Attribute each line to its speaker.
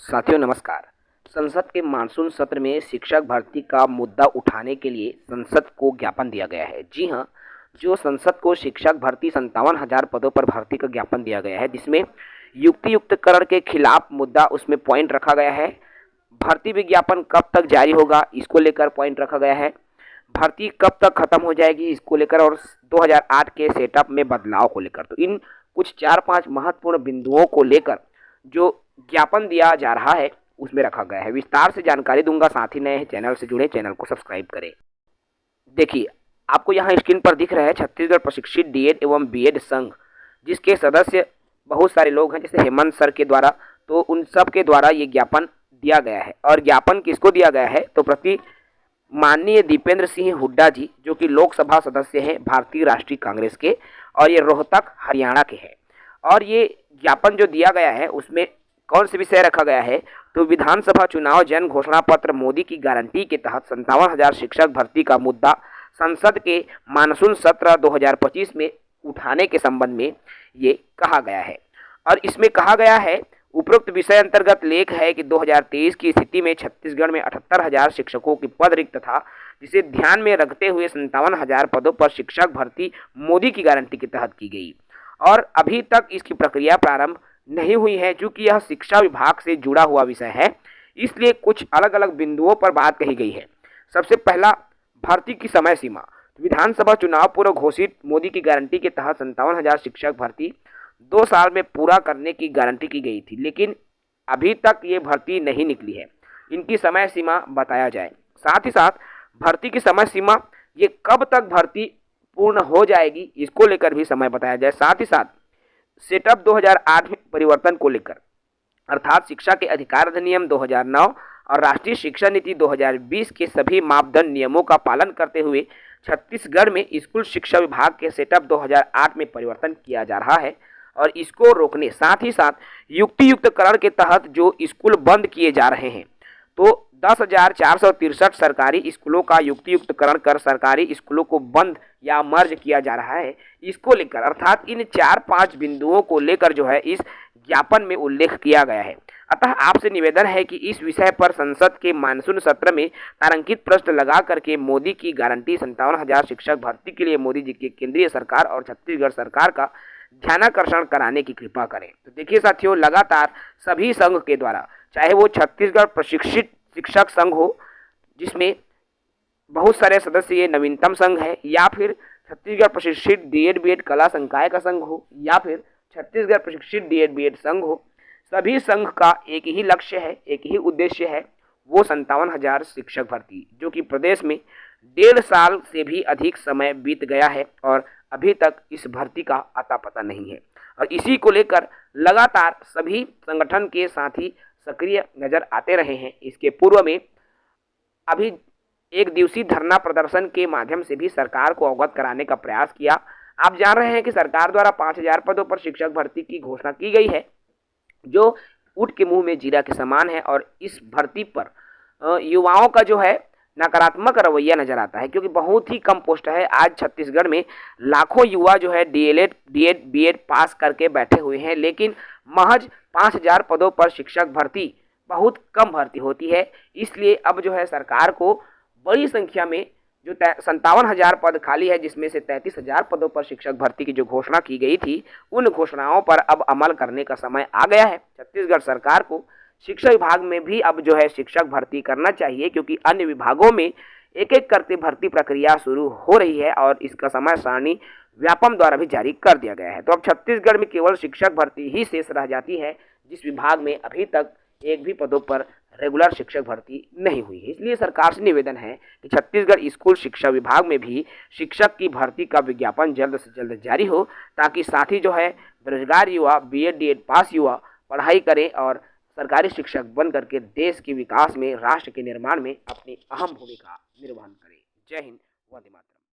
Speaker 1: साथियों नमस्कार। संसद के मानसून सत्र में शिक्षक भर्ती का मुद्दा उठाने के लिए संसद को ज्ञापन दिया गया है। जी हां, जो संसद को शिक्षक भर्ती 57,000 पदों पर भर्ती का ज्ञापन दिया गया है, जिसमें युक्तियुक्तकरण के खिलाफ मुद्दा उसमें पॉइंट रखा गया है। भर्ती विज्ञापन कब तक जारी होगा, इसको लेकर पॉइंट रखा गया है। भर्ती कब तक खत्म हो जाएगी, इसको लेकर, और 2008 के सेटअप में बदलाव को लेकर। तो इन कुछ 4-5 महत्वपूर्ण बिंदुओं को लेकर जो ज्ञापन दिया जा रहा है उसमें रखा गया है। विस्तार से जानकारी दूंगा। साथ ही नए चैनल से जुड़े, चैनल को सब्सक्राइब करें। देखिए, आपको यहाँ स्क्रीन पर दिख रहा है छत्तीसगढ़ प्रशिक्षित डीएड एवं बीएड संघ, जिसके सदस्य बहुत सारे लोग हैं, जैसे हेमंत सर के द्वारा। तो उन सब के द्वारा ये ज्ञापन दिया गया है। और ज्ञापन किसको दिया गया है, तो प्रति माननीय दीपेंद्र सिंह हुड्डा जी, जो कि लोकसभा सदस्य हैं भारतीय राष्ट्रीय कांग्रेस के, और ये रोहतक हरियाणा के हैं। और ये ज्ञापन जो दिया गया है उसमें कौन से विषय रखा गया है, तो विधानसभा चुनाव जन घोषणा पत्र मोदी की गारंटी के तहत 57,000 शिक्षक भर्ती का मुद्दा संसद के मानसून सत्र 2025 में उठाने के संबंध में ये कहा गया है। और इसमें कहा गया है, उपरोक्त विषय अंतर्गत लेख है कि 2023 की स्थिति में छत्तीसगढ़ में 78,000 शिक्षकों की पद रिक्त था, जिसे ध्यान में रखते हुए 57,000 पदों पर शिक्षक भर्ती मोदी की गारंटी के तहत की गई। और अभी तक इसकी प्रक्रिया प्रारंभ नहीं हुई है, चूंकि यह शिक्षा विभाग से जुड़ा हुआ विषय है, इसलिए कुछ अलग अलग बिंदुओं पर बात कही गई है। सबसे पहला, भर्ती की समय सीमा। विधानसभा चुनाव पूर्व घोषित मोदी की गारंटी के तहत 57,000 शिक्षक भर्ती 2 साल में पूरा करने की गारंटी की गई थी, लेकिन अभी तक ये भर्ती नहीं निकली है। इनकी समय सीमा बताया जाए। साथ ही साथ भर्ती की समय सीमा, ये कब तक भर्ती पूर्ण हो जाएगी, इसको लेकर भी समय बताया जाए। साथ ही साथ सेटअप 2008 में परिवर्तन को लेकर, अर्थात शिक्षा के अधिकार अधिनियम 2009 और राष्ट्रीय शिक्षा नीति 2020 के सभी मापदंड नियमों का पालन करते हुए छत्तीसगढ़ में स्कूल शिक्षा विभाग के सेटअप 2008 में परिवर्तन किया जा रहा है। और इसको रोकने, साथ ही साथ युक्तियुक्तकरण के तहत जो स्कूल बंद किए जा रहे हैं, तो 10,463 सरकारी स्कूलों का युक्तियुक्तकरण कर सरकारी स्कूलों को बंद या मर्ज किया जा रहा है। इसको लेकर, अर्थात इन 4-5 बिंदुओं को लेकर जो है इस ज्ञापन में उल्लेख किया गया है। अतः आपसे निवेदन है कि इस विषय पर संसद के मानसून सत्र में तारांकित प्रश्न लगा करके मोदी की गारंटी 57,000 शिक्षक भर्ती के लिए मोदी जी की केंद्रीय सरकार और छत्तीसगढ़ सरकार का ध्यानाकर्षण कराने की कृपा करें। तो देखिए साथियों, लगातार सभी संघ के द्वारा, चाहे वो छत्तीसगढ़ प्रशिक्षित शिक्षक संघ हो, जिसमें बहुत सारे सदस्य ये नवीनतम संघ है, या फिर छत्तीसगढ़ प्रशिक्षित डीएड बीएड कला संकाय का संघ हो, या फिर छत्तीसगढ़ प्रशिक्षित डीएड बीएड संघ हो, सभी संघ का एक ही लक्ष्य है, एक ही उद्देश्य है, वो 57,000 शिक्षक भर्ती, जो कि प्रदेश में 1.5 साल से भी अधिक समय बीत गया है और अभी तक इस भर्ती का अता पता नहीं है। और इसी को लेकर लगातार सभी संगठन के साथी सक्रिय नजर आते रहे हैं। इसके पूर्व में अभी एक दिवसीय धरना प्रदर्शन के माध्यम से भी सरकार को अवगत कराने का प्रयास किया। आप जान रहे हैं कि सरकार द्वारा 5,000 पदों पर शिक्षक भर्ती की घोषणा की गई है, जो ऊँट के मुंह में जीरा के समान है। और इस भर्ती पर युवाओं का जो है नकारात्मक रवैया नजर आता है, क्योंकि बहुत ही कम पोस्ट है। आज छत्तीसगढ़ में लाखों युवा जो है डीएलएड डीएड बीएड पास करके बैठे हुए हैं, लेकिन महज 5,000 पदों पर शिक्षक भर्ती बहुत कम भर्ती होती है। इसलिए अब जो है सरकार को बड़ी संख्या में जो 57,000 पद खाली है, जिसमें से 33,000 पदों पर शिक्षक भर्ती की जो घोषणा की गई थी, उन घोषणाओं पर अब अमल करने का समय आ गया है। छत्तीसगढ़ सरकार को शिक्षा विभाग में भी अब जो है शिक्षक भर्ती करना चाहिए, क्योंकि अन्य विभागों में एक एक करके भर्ती प्रक्रिया शुरू हो रही है और इसका समय सारणी व्यापम द्वारा भी जारी कर दिया गया है। तो अब छत्तीसगढ़ में केवल शिक्षक भर्ती ही शेष रह जाती है, जिस विभाग में अभी तक एक भी पदों पर रेगुलर शिक्षक भर्ती नहीं हुई है। इसलिए सरकार से निवेदन है कि छत्तीसगढ़ स्कूल शिक्षा विभाग में भी शिक्षक की भर्ती का विज्ञापन जल्द से जल्द जारी हो, ताकि साथी जो है बेरोजगार युवा, बीएड डीएड पास युवा पढ़ाई करें और सरकारी शिक्षक बन करके देश के विकास में, राष्ट्र के निर्माण में अपनी अहम भूमिका निर्वहन करें। जय हिंद, वंदे मातरम।